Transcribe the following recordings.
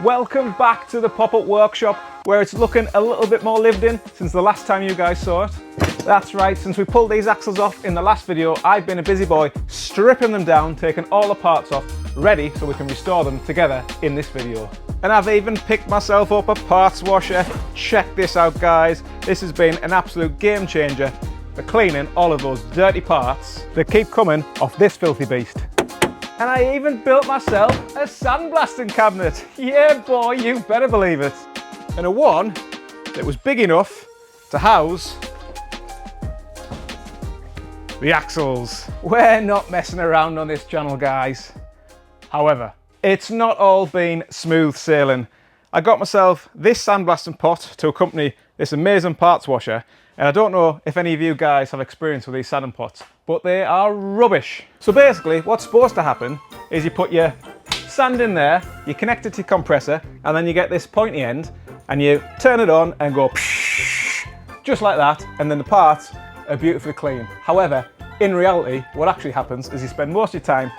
Welcome back to the pop-up workshop where it's looking a little bit more lived in since the last time you guys saw it. That's right, since we pulled these axles off in the last video, I've been a busy boy stripping them down, taking all the parts off, ready so we can restore them together in this video. And I've even picked myself up a parts washer. Check this out, guys. This has been an absolute game changer for cleaning all of those dirty parts that keep coming off this filthy beast. And I even built myself a sandblasting cabinet. Yeah, boy, you better believe it. And a one that was big enough to house the axles. We're not messing around on this channel, guys. However, it's not all been smooth sailing. I got myself this sandblasting pot to accompany this amazing parts washer. And I don't know if any of you guys have experience with these sanding pots, but they are rubbish. So basically, what's supposed to happen is you put your sand in there, you connect it to your compressor, and then you get this pointy end, and you turn it on and go psh, just like that, and then the parts are beautifully clean. However, in reality, what actually happens is you spend most of your time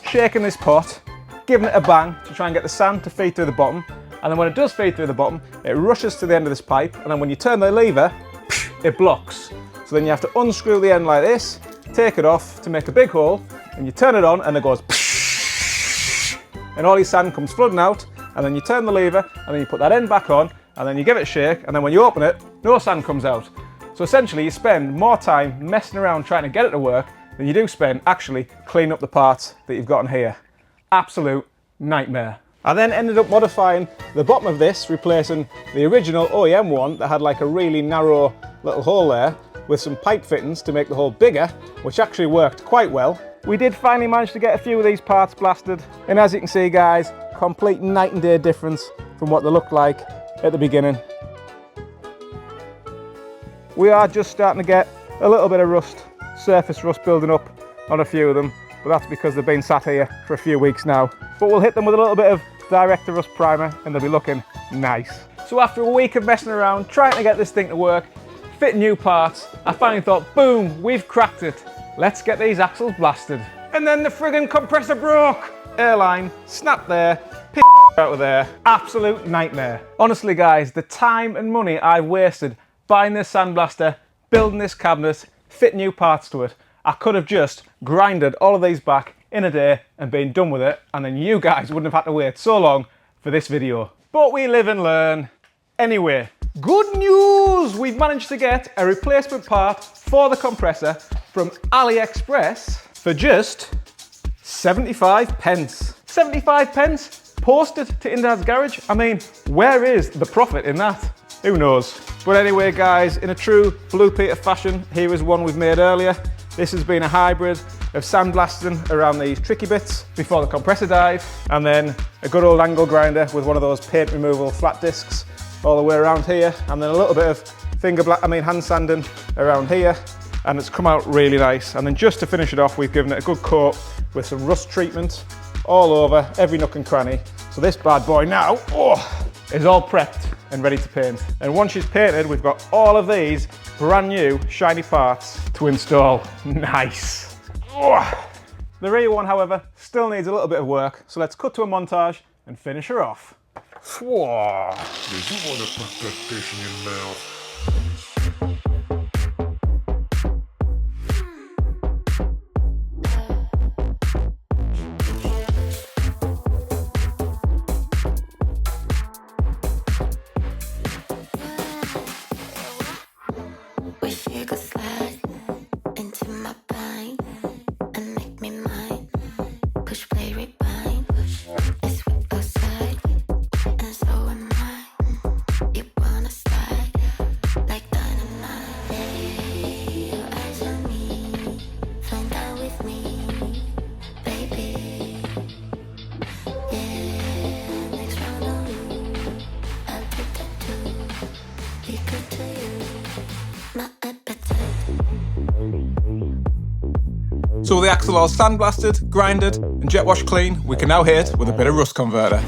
shaking this pot, giving it a bang to try and get the sand to feed through the bottom, and then when it does feed through the bottom, it rushes to the end of this pipe, and then when you turn the lever, it blocks. So then you have to unscrew the end like this, take it off to make a big hole, and you turn it on and it goes and all your sand comes flooding out, and then you turn the lever and then you put that end back on and then you give it a shake, and then when you open it, no sand comes out. So essentially you spend more time messing around trying to get it to work than you do spend actually cleaning up the parts that you've got in here. Absolute nightmare. I then ended up modifying the bottom of this, replacing the original OEM one that had like a really narrow little hole there with some pipe fittings to make the hole bigger, which actually worked quite well. We did finally manage to get a few of these parts blasted, and as you can see, guys, complete night and day difference from what they looked like at the beginning. We are just starting to get a little bit of rust, surface rust building up on a few of them, but that's because they've been sat here for a few weeks now. But we'll hit them with a little bit of direct to rust primer and they'll be looking nice. So after a week of messing around, trying to get this thing to work, fit new parts, I finally thought, boom, we've cracked it. Let's get these axles blasted. And then the friggin' compressor broke. Airline snapped there, out of there. Absolute nightmare. Honestly, guys, the time and money I've wasted buying this sandblaster, building this cabinet, fit new parts to it, I could have just grinded all of these back in a day and been done with it, and then you guys wouldn't have had to wait so long for this video. But we live and learn. Anyway, good news! We've managed to get a replacement part for the compressor from AliExpress for just 75 pence. 75 pence posted to Indad's garage? I mean, where is the profit in that? Who knows? But anyway, guys, in a true Blue Peter fashion, here is one we've made earlier. This has been a hybrid of sandblasting around these tricky bits before the compressor dive, and then a good old angle grinder with one of those paint removal flat discs all the way around here, and then a little bit of hand sanding around here, and it's come out really nice. And then just to finish it off, we've given it a good coat with some rust treatment all over every nook and cranny. So this bad boy now is all prepped and ready to paint. And once it's painted, we've got all of these brand new shiny parts to install. Nice. The rear one, however, still needs a little bit of work, so let's cut to a montage and finish her off. You do want to put that fish in your mouth. So with the axle all sandblasted, grinded and jet wash clean, we can now hit with a bit of rust converter.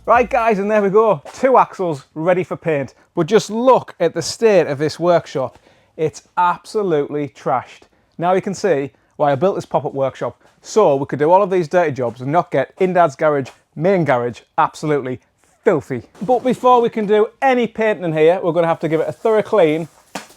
Right guys, and there we go. 2 axles ready for paint. But just look at the state of this workshop. It's absolutely trashed. Now you can see why I built this pop-up workshop, so we could do all of these dirty jobs and not get in Dad's garage, main garage, absolutely filthy. But before we can do any painting in here, we're going to have to give it a thorough clean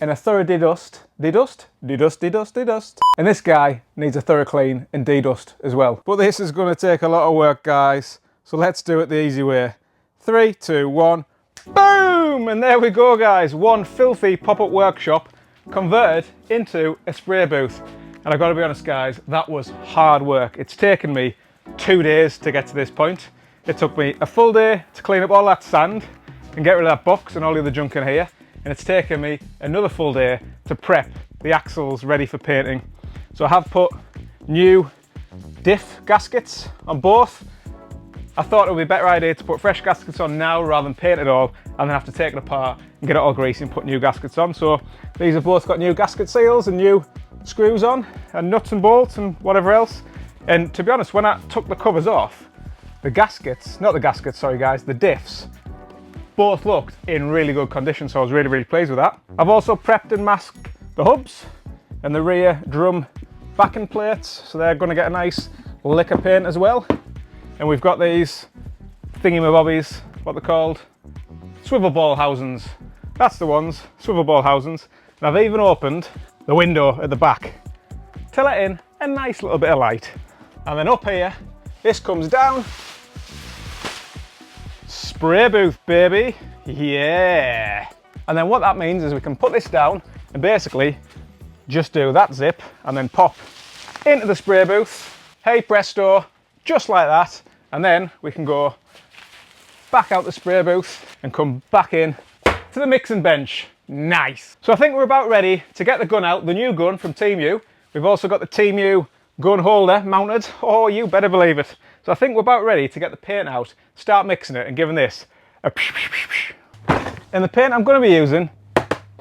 and a thorough de-dust. De-dust? De-dust, de-dust, de-dust. And this guy needs a thorough clean and de-dust as well. But this is going to take a lot of work, guys. So let's do it the easy way. 3, 2, 1. Boom! And there we go, guys. One filthy pop-up workshop converted into a spray booth. And I've got to be honest, guys, that was hard work. It's taken me 2 days to get to this point. It took me a full day to clean up all that sand and get rid of that box and all the other junk in here. And it's taken me another full day to prep the axles ready for painting. So I have put new diff gaskets on both. I thought it would be a better idea to put fresh gaskets on now rather than paint it all and then have to take it apart and get it all greasy and put new gaskets on. So these have both got new gasket seals and new screws on and nuts and bolts and whatever else. And to be honest, when I took the covers off, the gaskets, not the gaskets, sorry guys, the diffs, both looked in really good condition, so I was really pleased with that. I've also prepped and masked the hubs and the rear drum backing plates, so they're going to get a nice lick of paint as well. And we've got these thingy-mabobbies, what they're called, swivel ball housings. That's the ones, swivel ball housings. And I've even opened the window at the back to let in a nice little bit of light. And then up here, this comes down. Spray booth, baby, yeah. And then what that means is we can put this down and basically just do that zip and then pop into the spray booth. Hey presto, just like that. And then we can go back out the spray booth and come back in to the mixing bench. Nice. So I think we're about ready to get the gun out, the new gun from Team U. We've also got the Team U gun holder mounted. Oh, you better believe it. So I think we're about ready to get the paint out, start mixing it and giving this a and the paint I'm going to be using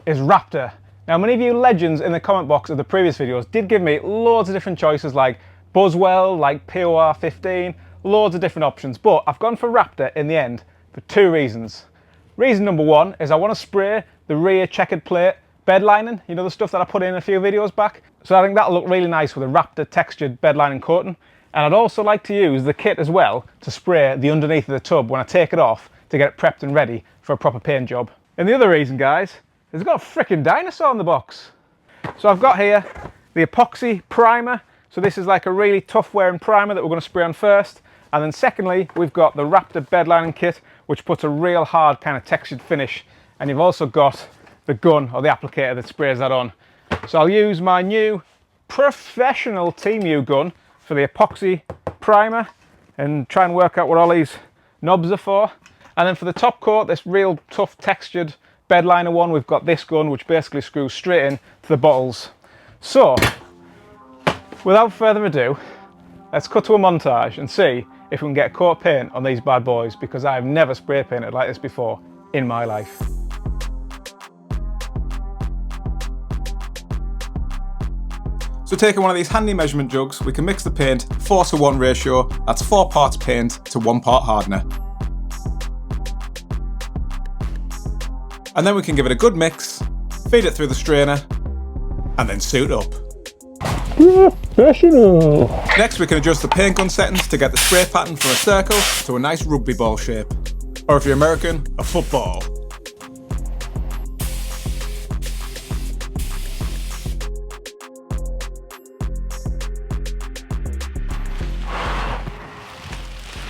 is Raptor. Now many of you legends in the comment box of the previous videos did give me loads of different choices like Buzzwell, like POR 15, loads of different options, but I've gone for Raptor in the end for 2 reasons. Reason number 1 is I want to spray the rear checkered plate bed lining, you know, the stuff that I put in a few videos back. So I think that'll look really nice with a Raptor textured bed lining coating. And I'd also like to use the kit as well to spray the underneath of the tub when I take it off to get it prepped and ready for a proper paint job. And the other reason, guys, is it's got a freaking dinosaur in the box. So I've got here the epoxy primer. So this is like a really tough wearing primer that we're going to spray on first. And then secondly, we've got the Raptor bed lining kit, which puts a real hard kind of textured finish. And you've also got the gun or the applicator that sprays that on. So I'll use my new professional Team U gun for the epoxy primer and try and work out what all these knobs are for. And then for the top coat, this real tough textured bed liner one, we've got this gun which basically screws straight in to the bottles. So without further ado, let's cut to a montage and see if we can get a coat of paint on these bad boys, because I've never spray painted like this before in my life. So taking one of these handy measurement jugs, we can mix the paint 4:1 ratio. That's 4 parts paint to 1 part hardener. And then we can give it a good mix, feed it through the strainer, and then suit up. Professional! Next we can adjust the paint gun settings to get the spray pattern from a circle to a nice rugby ball shape. Or if you're American, a football.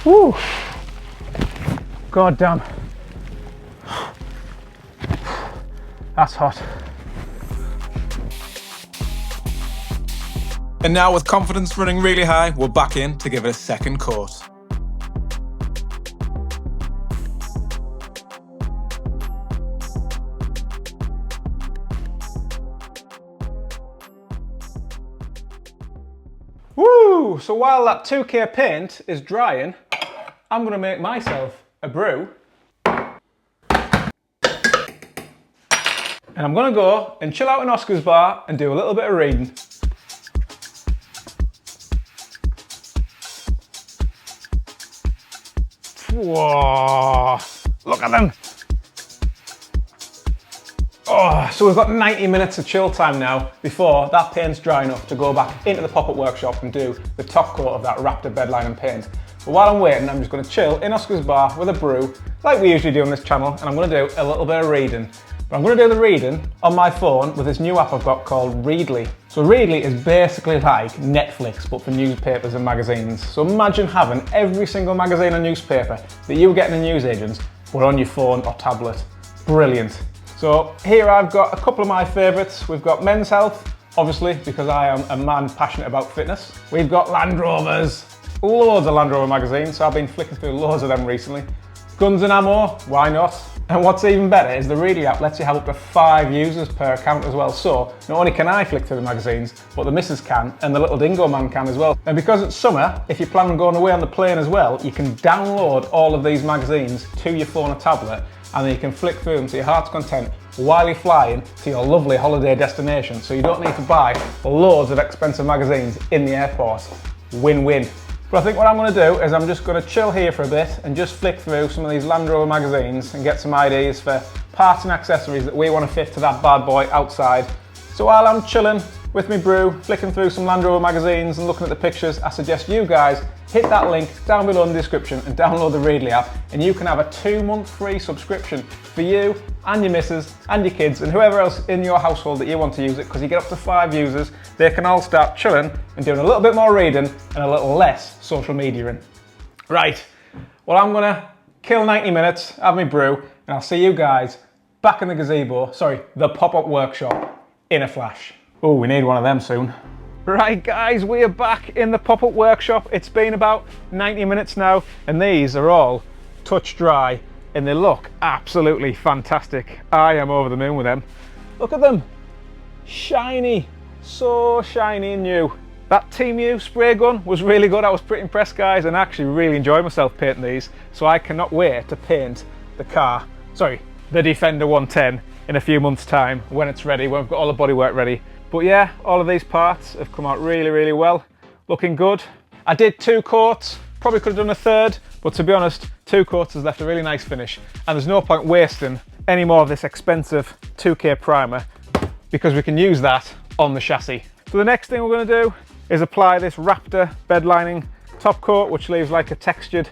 Woo! God damn. That's hot. And now with confidence running really high, we're back in to give it a second coat. Woo! So while that 2K paint is drying, I'm going to make myself a brew. And I'm going to go and chill out in Oscar's bar and do a little bit of reading. Whoa, look at them. Oh, so we've got 90 minutes of chill time now before that paint's dry enough to go back into the pop-up workshop and do the top coat of that Raptor bedline and paint. But while I'm waiting, I'm just going to chill in Oscar's bar with a brew, like we usually do on this channel, and I'm going to do a little bit of reading. But I'm going to do the reading on my phone with this new app I've got called Readly. So Readly is basically like Netflix, but for newspapers and magazines. So imagine having every single magazine and newspaper that you get in the newsagents, but on your phone or tablet. Brilliant. So here I've got a couple of my favourites. We've got Men's Health, obviously, because I am a man passionate about fitness. We've got Land Rovers, loads of Land Rover magazines, so I've been flicking through loads of them recently. Guns and Ammo, why not? And what's even better is the Readly app lets you have up to 5 users per account as well. So not only can I flick through the magazines, but the missus can, and the little dingo man can as well. And because it's summer, if you plan on going away on the plane as well, you can download all of these magazines to your phone or tablet, and then you can flick through them to your heart's content while you're flying to your lovely holiday destination. So you don't need to buy loads of expensive magazines in the airport. Win-win. But I think what I'm going to do is I'm just going to chill here for a bit and just flick through some of these Land Rover magazines and get some ideas for parts and accessories that we want to fit to that bad boy outside. So while I'm chilling with me brew, flicking through some Land Rover magazines and looking at the pictures, I suggest you guys hit that link down below in the description and download the Readly app, and you can have a 2-month free subscription for you and your missus and your kids and whoever else in your household that you want to use it, because you get up to 5 users. They can all start chilling and doing a little bit more reading and a little less social mediaing. Right, well, I'm gonna kill 90 minutes, have me brew, and I'll see you guys back in the gazebo, sorry, the pop-up workshop in a flash. Oh, we need one of them soon. Right guys, we are back in the pop-up workshop. It's been about 90 minutes now, and these are all touch dry and they look absolutely fantastic. I am over the moon with them. Look at them, shiny, so shiny and new. That Team U spray gun was really good. I was pretty impressed, guys, and actually really enjoyed myself painting these. So I cannot wait to paint the car, sorry, the Defender 110 in a few months' time when it's ready, when we've got all the bodywork ready. But yeah, all of these parts have come out really, really well. Looking good. I did 2 coats, probably could have done a 3rd, but to be honest, 2 coats has left a really nice finish. And there's no point wasting any more of this expensive 2K primer, because we can use that on the chassis. So the next thing we're gonna do is apply this Raptor bed lining top coat, which leaves like a textured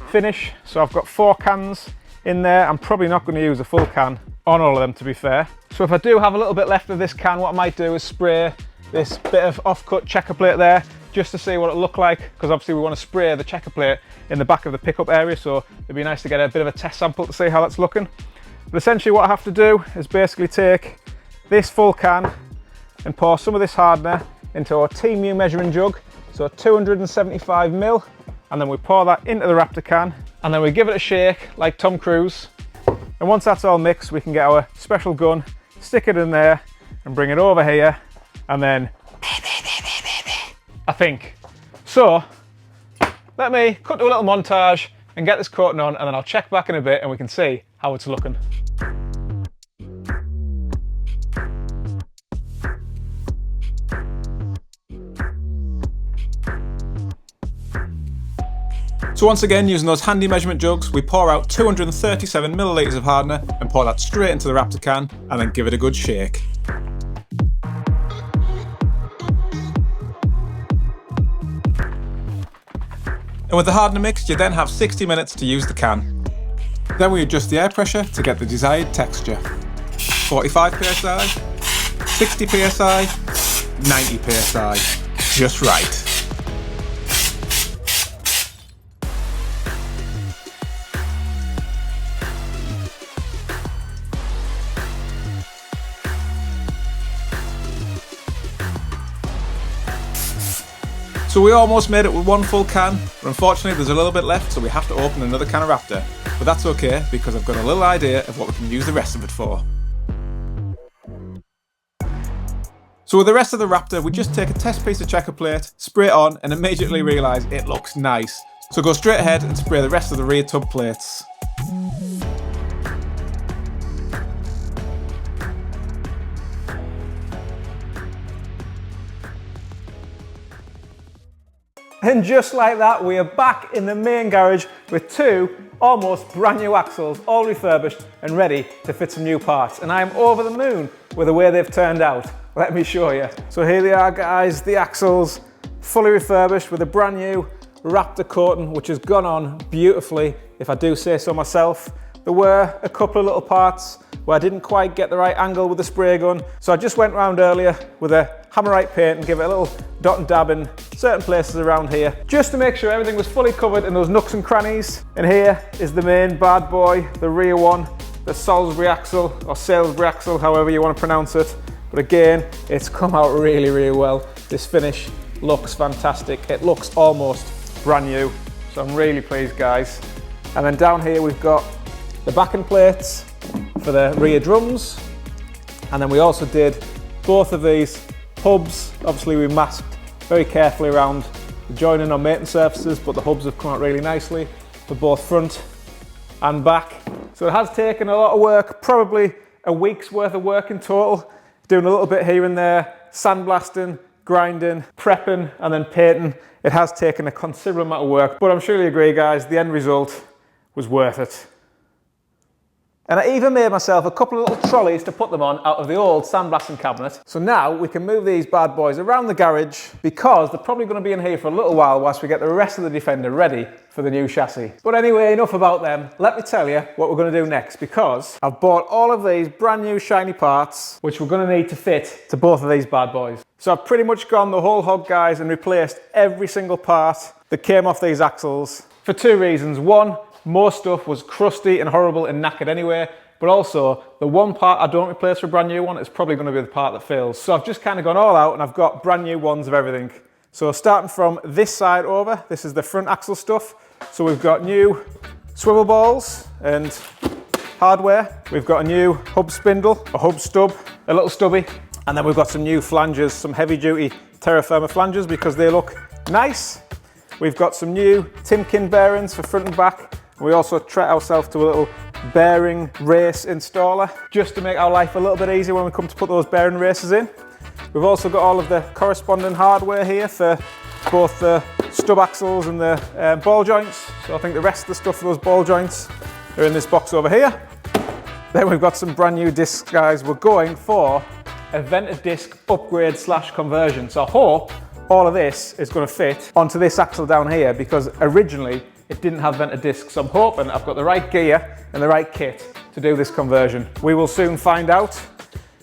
finish. So I've got 4 cans in there. I'm probably not gonna use a full can on all of them, to be fair. So if I do have a little bit left of this can, what I might do is spray this bit of off-cut checker plate there, just to see what it'll look like, because obviously we want to spray the checker plate in the back of the pickup area, so it'd be nice to get a bit of a test sample to see how that's looking. But essentially what I have to do is basically take this full can and pour some of this hardener into our Team U measuring jug, so 275ml, and then we pour that into the Raptor can, and then we give it a shake like Tom Cruise. And once that's all mixed, we can get our special gun, stick it in there and bring it over here, and then I think. So let me cut to a little montage and get this coating on, and then I'll check back in a bit and we can see how it's looking. So once again, using those handy measurement jugs, we pour out 237ml of hardener and pour that straight into the Raptor can, and then give it a good shake. And with the hardener mixed, you then have 60 minutes to use the can. Then we adjust the air pressure to get the desired texture. 45 psi, 60 psi, 90 psi, just right. So we almost made it with 1 full can, but unfortunately there's a little bit left, so we have to open another can of Raptor. But that's okay, because I've got a little idea of what we can use the rest of it for. So with the rest of the Raptor, we just take a test piece of checker plate, spray it on, and immediately realise it looks nice. So go straight ahead and spray the rest of the rear tub plates. And just like that, we are back in the main garage with 2 almost brand new axles, all refurbished and ready to fit some new parts. And I am over the moon with the way they've turned out. Let me show you. So here they are, guys, the axles, fully refurbished with a brand new Raptor coating, which has gone on beautifully, if I do say so myself. There were a couple of little parts where I didn't quite get the right angle with the spray gun, so I just went around earlier with a Hammerite paint and give it a little dot and dab in certain places around here, just to make sure everything was fully covered in those nooks and crannies. And here is the main bad boy, the rear one, the Salisbury axle, or Salisbury axle, however you want to pronounce it. But again, it's come out really, really well. This finish looks fantastic. It looks almost brand new, so I'm really pleased, guys. And then down here we've got the backing plates for the rear drums, and then we also did both of these hubs. Obviously we masked very carefully around the joining or mating surfaces, but the hubs have come out really nicely for both front and back. So it has taken a lot of work, probably a week's worth of work in total, doing a little bit here and there, sandblasting, grinding, prepping, and then painting. It has taken a considerable amount of work, but I'm sure you agree, guys, the end result was worth it. And I even made myself a couple of little trolleys to put them on out of the old sandblasting cabinet. So now we can move these bad boys around the garage, because they're probably going to be in here for a little while whilst we get the rest of the Defender ready for the new chassis. But anyway, enough about them. Let me tell you what we're going to do next, because I've bought all of these brand new shiny parts, which we're going to need to fit to both of these bad boys. So I've pretty much gone the whole hog, guys, and replaced every single part that came off these axles for two reasons. One, more stuff was crusty and horrible and knackered anyway, but also the one part I don't replace for a brand new one is probably going to be the part that fails. So I've just kind of gone all out and I've got brand new ones of everything. So starting from this side over, this is the front axle stuff. So we've got new swivel balls and hardware. We've got a new hub spindle, a hub stub, a little stubby, and then we've got some new flanges, some heavy duty Terra Firma flanges because they look nice. We've got some new Timken bearings for front and back. We also treat ourselves to a little bearing race installer, just to make our life a little bit easier when we come to put those bearing races in. We've also got all of the corresponding hardware here for both the stub axles and the ball joints. So I think the rest of the stuff for those ball joints are in this box over here. Then we've got some brand new discs, guys. We're going for a vented disc upgrade / conversion. So I hope all of this is going to fit onto this axle down here, because originally it didn't have vented discs. So I'm hoping I've got the right gear and the right kit to do this conversion. We will soon find out.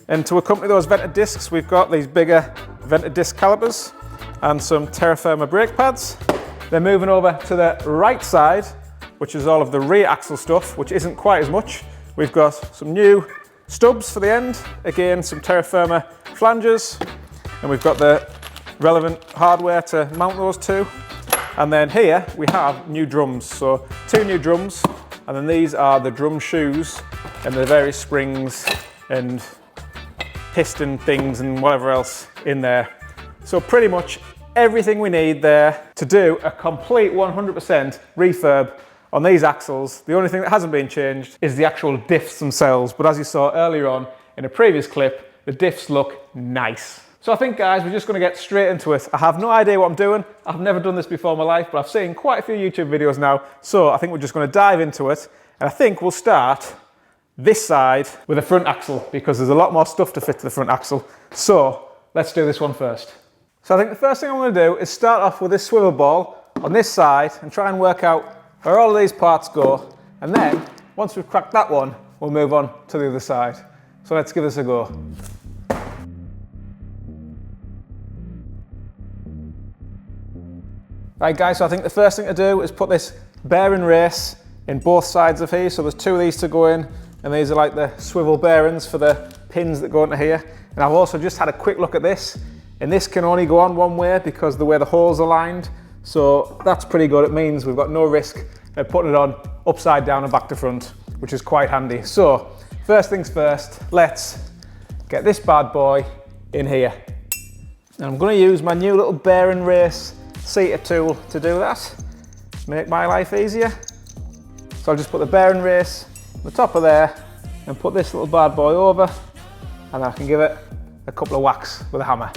And to accompany those vented discs, we've got these bigger vented disc calipers and some Terra Firma brake pads. Then moving over to the right side, which is all of the rear axle stuff, which isn't quite as much. We've got some new stubs for the end, again some Terra Firma flanges, and we've got the relevant hardware to mount those to. And then here we have new drums, so two new drums, and then these are the drum shoes and the various springs and piston things and whatever else in there. So pretty much everything we need there to do a complete 100% refurb on these axles. The only thing that hasn't been changed is the actual diffs themselves, but as you saw earlier on in a previous clip, the diffs look nice. So I think, guys, we're just going to get straight into it. I have no idea what I'm doing. I've never done this before in my life, but I've seen quite a few YouTube videos now. So I think we're just going to dive into it. And I think we'll start this side with the front axle, because there's a lot more stuff to fit to the front axle. So let's do this one first. So I think the first thing I'm going to do is start off with this swivel ball on this side and try and work out where all of these parts go. And then once we've cracked that one, we'll move on to the other side. So let's give this a go. Right, guys, so I think the first thing to do is put this bearing race in both sides of here. So there's two of these to go in, and these are like the swivel bearings for the pins that go into here. And I've also just had a quick look at this, and this can only go on one way because the way the holes are lined. So that's pretty good. It means we've got no risk of putting it on upside down and back to front, which is quite handy. So first things first, let's get this bad boy in here. And I'm going to use my new little bearing race seater tool to do that, make my life easier. So I'll just put the bearing race on the top of there and put this little bad boy over, and I can give it a couple of whacks with a hammer.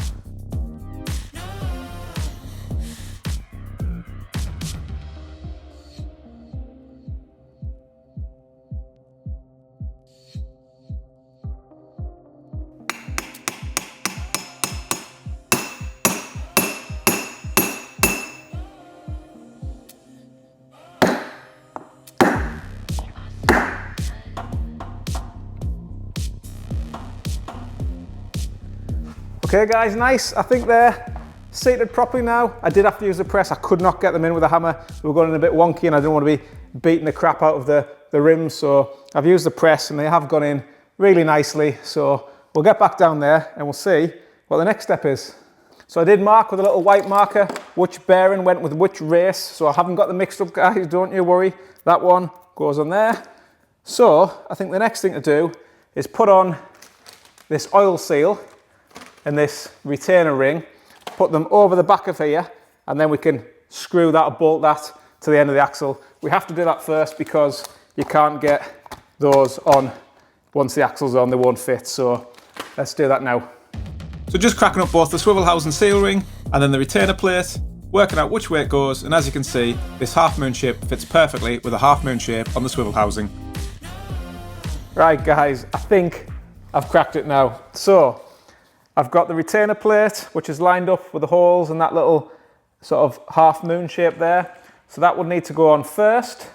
Okay guys, nice. I think they're seated properly now. I did have to use the press. I could not get them in with a hammer. They were going in a bit wonky and I didn't want to be beating the crap out of the rims. So I've used the press and they have gone in really nicely. So we'll get back down there and we'll see what the next step is. So I did mark with a little white marker which bearing went with which race. So I haven't got them mixed up, guys, don't you worry. That one goes on there. So I think the next thing to do is put on this oil seal and this retainer ring, put them over the back of here, and then we can screw that or bolt that to the end of the axle. We have to do that first because you can't get those on once the axle's on, they won't fit. So let's do that now. So just cracking up both the swivel housing seal ring and then the retainer plate, working out which way it goes, and as you can see, this half moon shape fits perfectly with a half moon shape on the swivel housing. Right guys, I think I've cracked it now. So I've got the retainer plate, which is lined up with the holes and that little sort of half moon shape there. So that would need to go on first.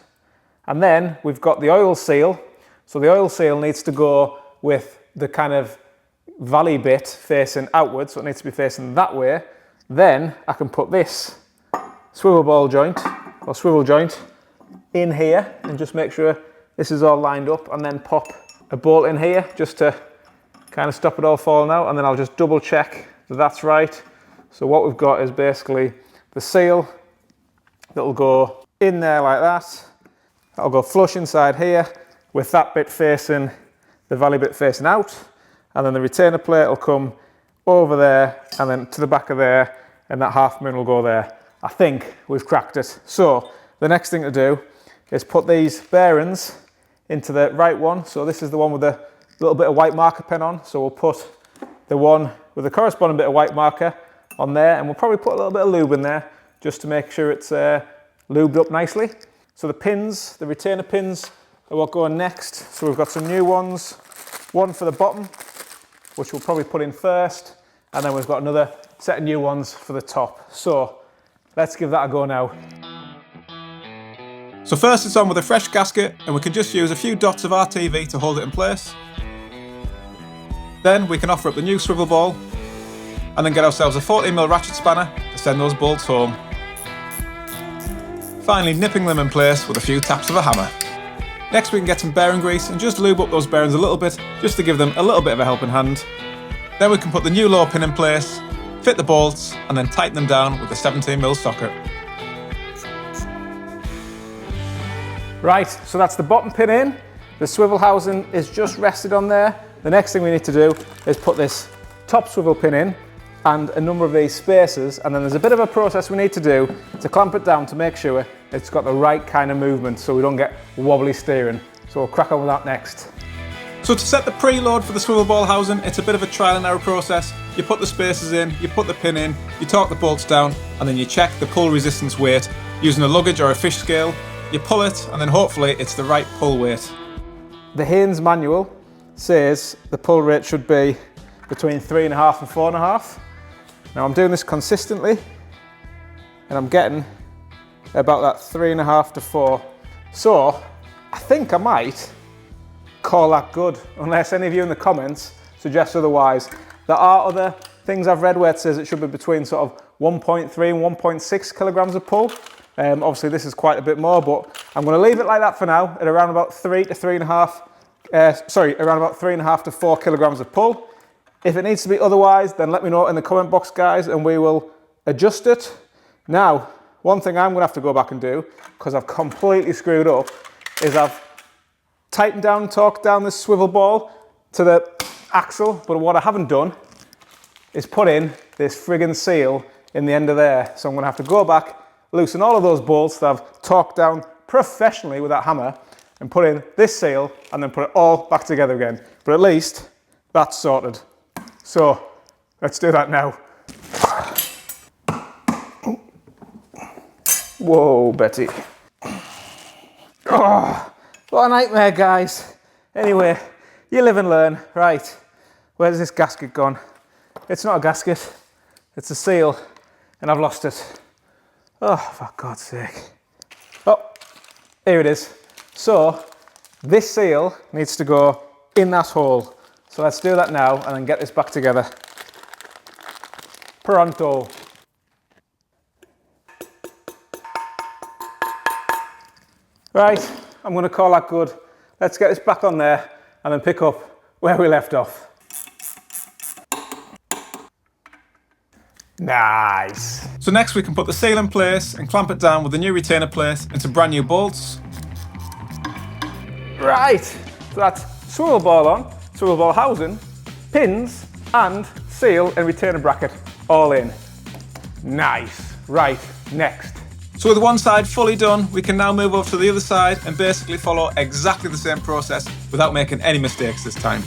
And then we've got the oil seal. So the oil seal needs to go with the kind of valley bit facing outwards, so it needs to be facing that way. Then I can put this swivel ball joint or swivel joint in here and just make sure this is all lined up, and then pop a bolt in here just to kind of stop it all falling out, and then I'll just double check that that's right. So what we've got is basically the seal that'll go in there like that. That'll go flush inside here with that bit facing, the valley bit facing out. And then the retainer plate will come over there and then to the back of there, and that half moon will go there. I think we've cracked it. So the next thing to do is put these bearings into the right one. So this is the one with a little bit of white marker pen on. So we'll put the one with the corresponding bit of white marker on there, and we'll probably put a little bit of lube in there just to make sure it's lubed up nicely. So the pins, the retainer pins, are what go on next. So we've got some new ones, one for the bottom, which we'll probably put in first, and then we've got another set of new ones for the top. So let's give that a go now. So first it's on with a fresh gasket, and we can just use a few dots of RTV to hold it in place. Then we can offer up the new swivel ball, and then get ourselves a 14mm ratchet spanner to send those bolts home. Finally nipping them in place with a few taps of a hammer. Next we can get some bearing grease and just lube up those bearings a little bit, just to give them a little bit of a helping hand. Then we can put the new lower pin in place, fit the bolts, and then tighten them down with a 17mm socket. Right, so that's the bottom pin in. The swivel housing is just rested on there. The next thing we need to do is put this top swivel pin in and a number of these spacers, and then there's a bit of a process we need to do to clamp it down to make sure it's got the right kind of movement so we don't get wobbly steering. So we'll crack on with that next. So to set the preload for the swivel ball housing, it's a bit of a trial and error process. You put the spacers in, you put the pin in, you torque the bolts down, and then you check the pull resistance weight using a luggage or a fish scale. You pull it, and then hopefully it's the right pull weight. The Haynes manual says the pull rate should be between 3.5 and 4.5. Now I'm doing this consistently, and I'm getting about that 3.5 to 4. So I think I might call that good, unless any of you in the comments suggest otherwise. There are other things I've read where it says it should be between sort of 1.3 and 1.6 kilograms of pull. Obviously this is quite a bit more, but I'm going to leave it like that for now at around about 3.5 to 4 kilograms of pull. If it needs to be otherwise, then let me know in the comment box, guys, and we will adjust it. Now, one thing I'm going to have to go back and do, because I've completely screwed up, is I've tightened down, torqued down this swivel ball to the axle, but what I haven't done is put in this friggin' seal in the end of there. So I'm going to have to go back, loosen all of those bolts that I've torqued down professionally with that hammer, and put in this seal, and then put it all back together again. But at least that's sorted. So let's do that now. Whoa, Betty. Oh, what a nightmare, guys. Anyway, you live and learn. Right, where's this gasket gone? It's not a gasket, it's a seal, and I've lost it. Oh, for God's sake. Oh, here it is. So, this seal needs to go in that hole. So let's do that now and then get this back together. pronto. Right, I'm going to call that good. Let's get this back on there and then pick up where we left off. Nice. So next we can put the seal in place and clamp it down with the new retainer plate and some brand new bolts. Right, so that's swivel ball on, swivel ball housing, pins and seal and retainer bracket all in. Nice. Right, next. So with one side fully done, we can now move over to the other side and basically follow exactly the same process without making any mistakes this time.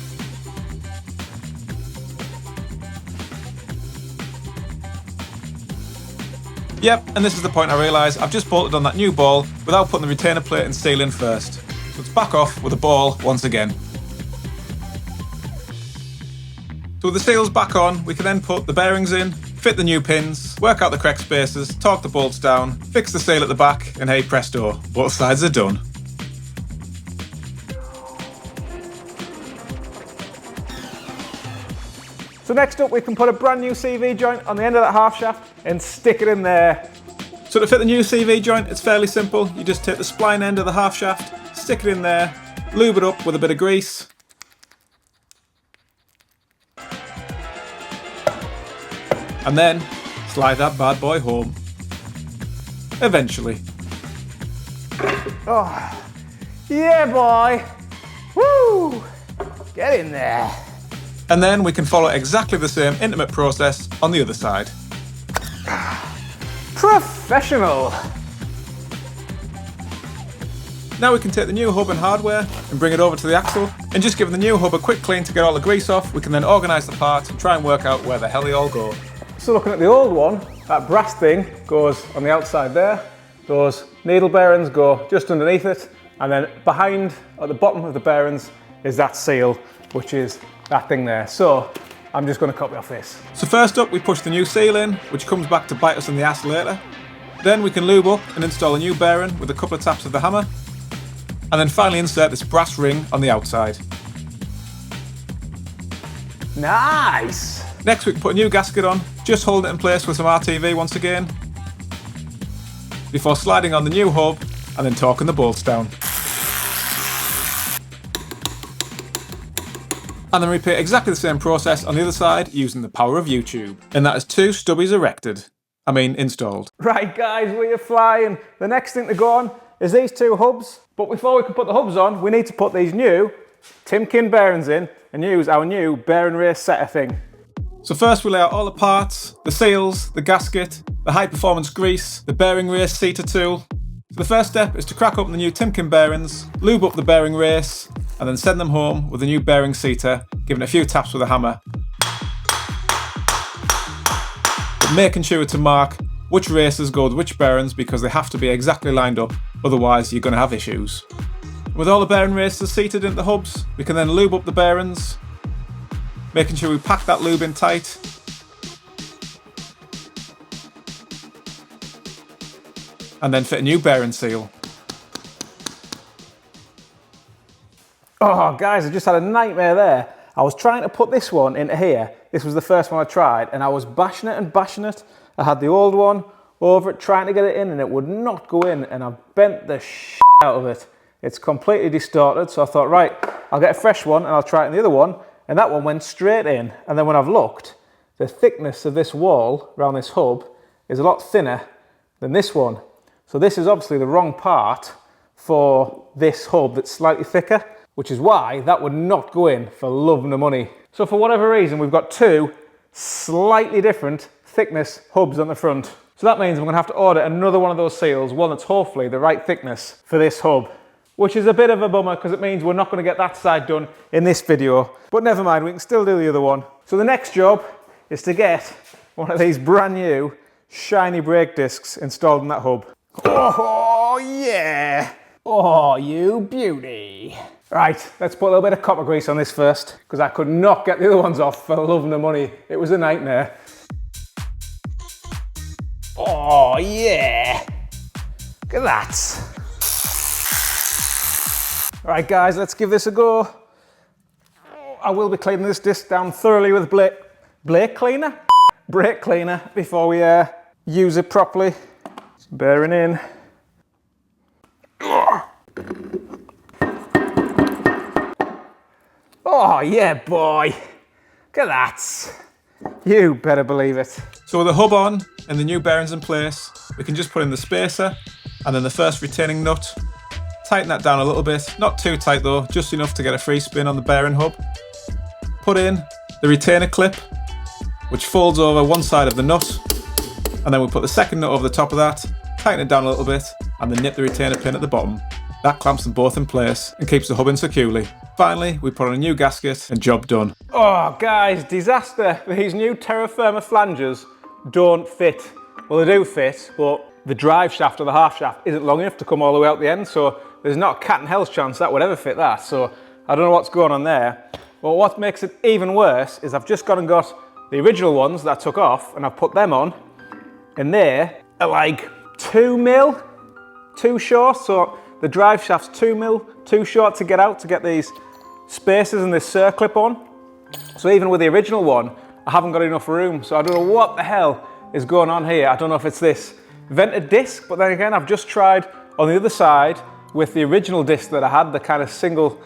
Yep, and this is the point I realise I've just bolted on that new ball without putting the retainer plate and seal in first. So it's back off with the ball once again. So with the seals back on, we can then put the bearings in, fit the new pins, work out the correct spaces, torque the bolts down, fix the seal at the back, and hey presto, both sides are done. So next up we can put a brand new CV joint on the end of that half shaft and stick it in there. So to fit the new CV joint, it's fairly simple. You just take the spline end of the half shaft, stick it in there, lube it up with a bit of grease. And then slide that bad boy home. Eventually. Oh, yeah boy! Woo! Get in there. And then we can follow exactly the same intimate process on the other side. Professional! Now we can take the new hub and hardware and bring it over to the axle, and just giving the new hub a quick clean to get all the grease off, we can then organise the parts and try and work out where the hell they all go. So looking at the old one, that brass thing goes on the outside there, those needle bearings go just underneath it, and then behind, at the bottom of the bearings, is that seal, which is that thing there. So I'm just going to copy off this. So first up we push the new seal in, which comes back to bite us in the ass later. Then we can lube up and install a new bearing with a couple of taps of the hammer. And then finally insert this brass ring on the outside. Nice! Next we can put a new gasket on, just hold it in place with some RTV once again, before sliding on the new hub and then torquing the bolts down. And then repeat exactly the same process on the other side using the power of YouTube. And that is 2 stubbies erected. Installed. Right guys, we are flying. The next thing to go on is these 2 hubs. But before we can put the hubs on, we need to put these new Timken bearings in and use our new bearing race setter thing. So first we lay out all the parts, the seals, the gasket, the high performance grease, the bearing race seater tool. So the first step is to crack open the new Timken bearings, lube up the bearing race, and then send them home with the new bearing seater, giving it a few taps with a hammer. But making sure to mark which races go with which bearings because they have to be exactly lined up, otherwise you're going to have issues. With all the bearing races seated into the hubs, we can then lube up the bearings, making sure we pack that lube in tight. And then fit a new bearing seal. Oh guys, I just had a nightmare there. I was trying to put this one into here. This was the first one I tried and I was bashing it and bashing it. I had the old one over it trying to get it in and it would not go in and I bent the shit out of it. It's completely distorted, so I thought, right, I'll get a fresh one and I'll try it in the other one. And that one went straight in. And then when I've looked, the thickness of this wall around this hub is a lot thinner than this one. So this is obviously the wrong part for this hub that's slightly thicker, which is why that would not go in for love nor money. So for whatever reason, we've got 2 slightly different thickness hubs on the front. So that means I'm gonna have to order another one of those seals, one that's hopefully the right thickness for this hub, which is a bit of a bummer because it means we're not gonna get that side done in this video, but never mind, we can still do the other one. So the next job is to get one of these brand new shiny brake discs installed in that hub. Oh yeah! Oh, you beauty! Right, let's put a little bit of copper grease on this first, because I could not get the other ones off for love nor money. It was a nightmare. Oh yeah! Look at that! Right guys, let's give this a go. I will be cleaning this disc down thoroughly with Blake cleaner. brake cleaner before we use it properly. It's bearing in. Oh yeah, boy. Look at that. You better believe it. So with the hub on and the new bearings in place, we can just put in the spacer and then the first retaining nut. Tighten that down a little bit, not too tight though, just enough to get a free spin on the bearing hub. Put in the retainer clip, which folds over one side of the nut, and then we put the second nut over the top of that, tighten it down a little bit, and then nip the retainer pin at the bottom. That clamps them both in place and keeps the hub in securely. Finally, we put on a new gasket and job done. Oh guys, disaster. These new Terra Firma flanges don't fit. Well, they do fit, but the drive shaft or the half shaft isn't long enough to come all the way out the end, so there's not a cat and hell's chance that would ever fit that. So I don't know what's going on there. But what makes it even worse is I've just gone and got the original ones that I took off and I've put them on, and they are like 2 mil too short. So the drive shaft's 2 mil too short to get out to get these spacers and this circlip on. So even with the original one, I haven't got enough room. So I don't know what the hell is going on here. I don't know if it's this vented disc, but then again, I've just tried on the other side with the original disc that I had, the kind of single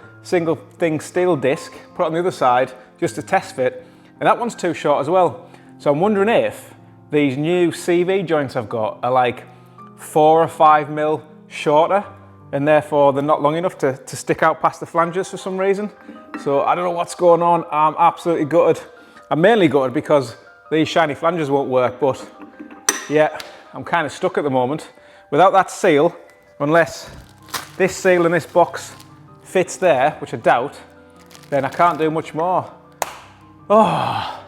thing steel disc, put it on the other side just to test fit, and that one's too short as well. So I'm wondering if these new CV joints I've got are like 4 or 5 mil shorter, and therefore they're not long enough to stick out past the flanges for some reason. So I don't know what's going on. I'm absolutely gutted. I'm mainly gutted because these shiny flanges won't work, but yeah, I'm kind of stuck at the moment. Without that seal, unless this seal in this box fits there, which I doubt, then I can't do much more. Oh,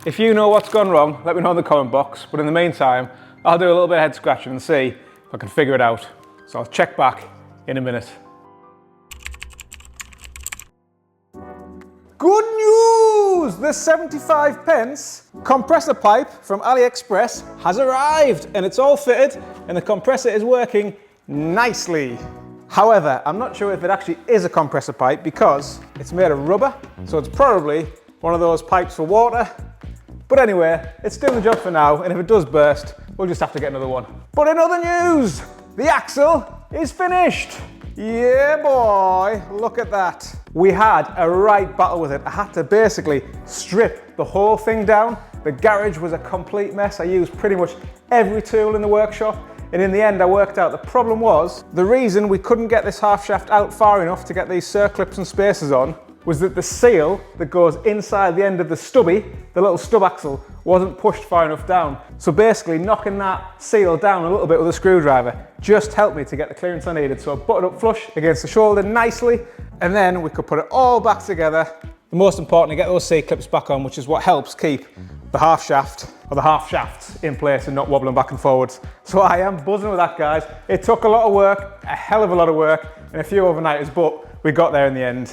if you know what's gone wrong, let me know in the comment box. But in the meantime, I'll do a little bit of head scratching and see if I can figure it out. So I'll check back in a minute. Good news! The 75 pence compressor pipe from AliExpress has arrived, and it's all fitted and the compressor is working nicely. However, I'm not sure if it actually is a compressor pipe because it's made of rubber, so it's probably one of those pipes for water. But anyway, it's doing the job for now, and if it does burst, we'll just have to get another one. But in other news, the axle is finished. Yeah, boy, look at that. We had a right battle with it. I had to basically strip the whole thing down. The garage was a complete mess. I used pretty much every tool in the workshop. And in the end, I worked out the problem was the reason we couldn't get this half shaft out far enough to get these circlips and spacers on was that the seal that goes inside the end of the stubby, the little stub axle, wasn't pushed far enough down. So basically knocking that seal down a little bit with a screwdriver just helped me to get the clearance I needed. So I butted up flush against the shoulder nicely, and then we could put it all back together. The most important, get those C-clips back on, which is what helps keep the half shaft or the half shafts in place and not wobbling back and forwards. So I am buzzing with that, guys. It took a lot of work, a hell of a lot of work, and a few overnighters, but we got there in the end.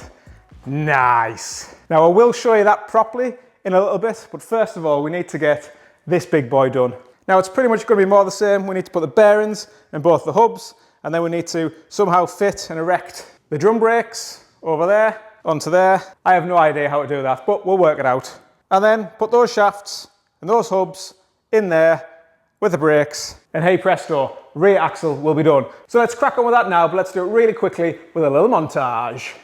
Nice. Now I will show you that properly in a little bit, but first of all, we need to get this big boy done. Now it's pretty much going to be more the same. We need to put the bearings in both the hubs, and then we need to somehow fit and erect the drum brakes over there onto there. I have no idea how to do that, but we'll work it out. And then put those shafts and those hubs in there with the brakes, and hey presto, rear axle will be done. So let's crack on with that now, but let's do it really quickly with a little montage.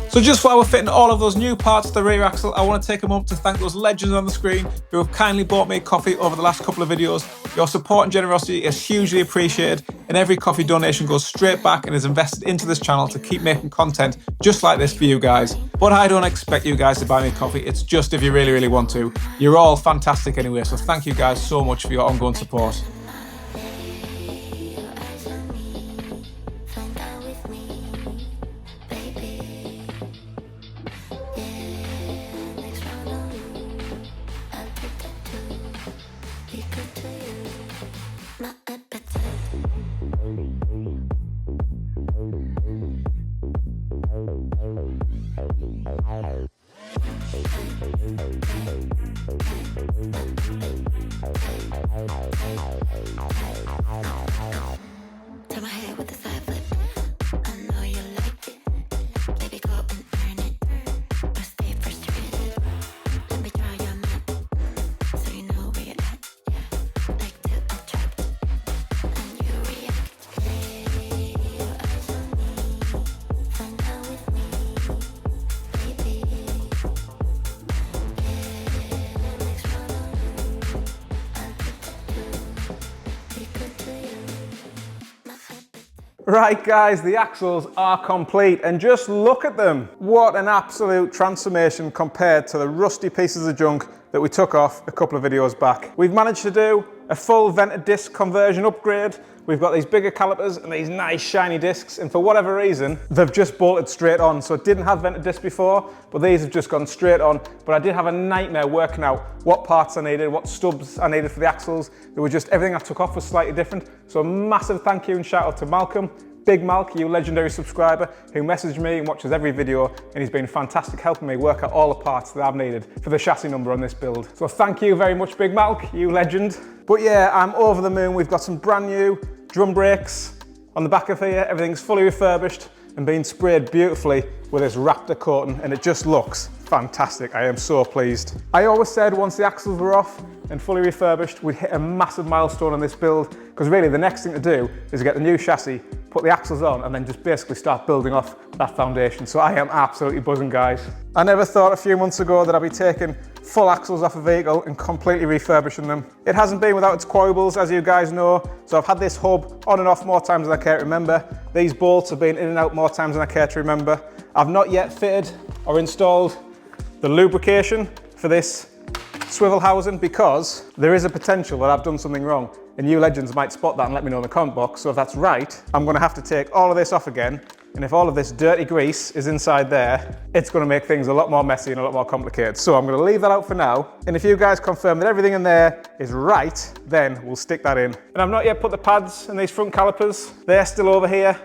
So just while we're fitting all of those new parts to the rear axle, I want to take a moment to thank those legends on the screen who have kindly bought me coffee over the last couple of videos. Your support and generosity is hugely appreciated, and every coffee donation goes straight back and is invested into this channel to keep making content just like this for you guys. But I don't expect you guys to buy me coffee, it's just if you really, really want to. You're all fantastic anyway, so thank you guys so much for your ongoing support. Turn my head with the side flip. I know you like Right guys, the axles are complete and just look at them. What an absolute transformation compared to the rusty pieces of junk that we took off a couple of videos back. We've managed to do a full vented disc conversion upgrade. We've got these bigger calipers and these nice shiny discs, and for whatever reason, they've just bolted straight on. So it didn't have vented discs before, but these have just gone straight on. But I did have a nightmare working out what parts I needed, what stubs I needed for the axles. They were just, everything I took off was slightly different. So a massive thank you and shout out to Malcolm. Big Malk, you legendary subscriber who messaged me and watches every video, and he's been fantastic helping me work out all the parts that I've needed for the chassis number on this build. So thank you very much, Big Malk, you legend. But yeah, I'm over the moon. We've got some brand new drum brakes on the back of here. Everything's fully refurbished and been sprayed beautifully with this Raptor coating, and it just looks fantastic. I am so pleased. I always said once the axles were off and fully refurbished, we'd hit a massive milestone on this build, because really the next thing to do is get the new chassis, put the axles on, and then just basically start building off that foundation. So I am absolutely buzzing, guys. I never thought a few months ago that I'd be taking full axles off a vehicle and completely refurbishing them. It hasn't been without its quibbles, as you guys know. So I've had this hub on and off more times than I care to remember. These bolts have been in and out more times than I care to remember. I've not yet fitted or installed the lubrication for this swivel housing, because there is a potential that I've done something wrong, and you legends might spot that and let me know in the comment box. So if that's right, I'm going to have to take all of this off again, and if all of this dirty grease is inside there, it's going to make things a lot more messy and a lot more complicated. So I'm going to leave that out for now, and if you guys confirm that everything in there is right, then we'll stick that in. And I've not yet put the pads in these front calipers. They're still over here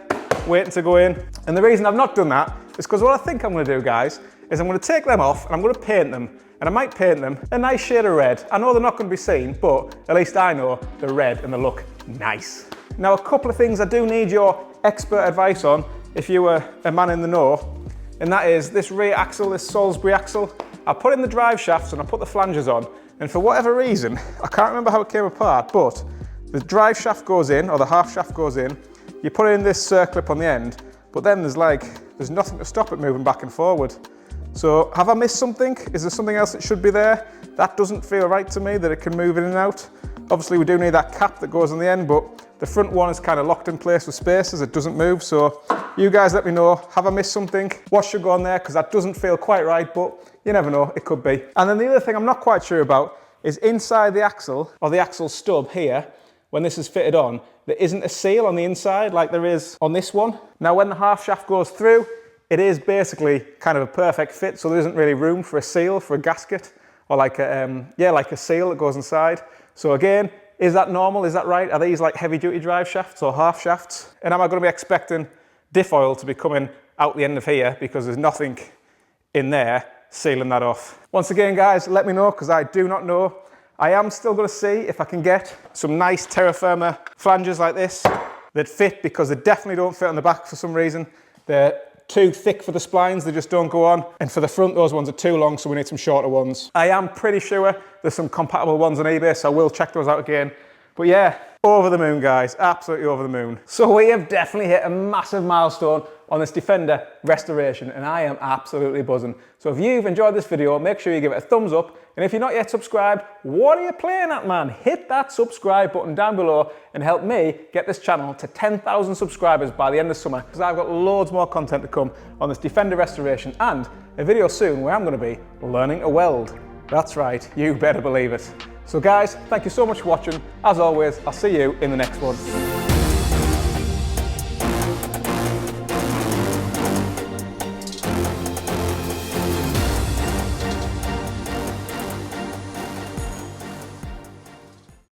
waiting to go in, and the reason I've not done that is because what I think I'm going to do, guys, is I'm going to take them off and I'm going to paint them. And I might paint them a nice shade of red. I know they're not going to be seen, but at least I know they're red and they look nice. Now, a couple of things I do need your expert advice on if you were a man in the know, and that is this rear axle, this Salisbury axle. I put in the drive shafts and I put the flanges on, and for whatever reason, I can't remember how it came apart, but the drive shaft goes in, or the half shaft goes in, you put in this circlip on the end, but then there's nothing to stop it moving back and forward. So have I missed something? Is there something else that should be there? That doesn't feel right to me, that it can move in and out. Obviously we do need that cap that goes on the end, but the front one is kind of locked in place with spaces, it doesn't move. So you guys let me know, have I missed something? What should go on there? Because that doesn't feel quite right, but you never know, it could be. And then the other thing I'm not quite sure about is inside the axle, or the axle stub here, when this is fitted on, there isn't a seal on the inside like there is on this one. Now when the half shaft goes through, it is basically kind of a perfect fit, so there isn't really room for a seal, for a gasket, or like a seal that goes inside. So again, is that normal? Is that right? Are these like heavy duty drive shafts or half shafts? And am I going to be expecting diff oil to be coming out the end of here because there's nothing in there sealing that off? Once again, guys, let me know, because I do not know. I am still going to see if I can get some nice terra firma flanges like this that fit, because they definitely don't fit on the back for some reason. They're too thick for the splines, they just don't go on. And for the front, those ones are too long, so we need some shorter ones. I am pretty sure there's some compatible ones on eBay, so I will check those out again. But yeah, over the moon, guys, absolutely over the moon. So we have definitely hit a massive milestone on this Defender restoration, and I am absolutely buzzing. So if you've enjoyed this video, make sure you give it a thumbs up. And if you're not yet subscribed, what are you playing at, man? Hit that subscribe button down below and help me get this channel to 10,000 subscribers by the end of summer, because I've got loads more content to come on this Defender restoration, and a video soon where I'm going to be learning to weld. That's right, you better believe it. So guys, thank you so much for watching. As always, I'll see you in the next one.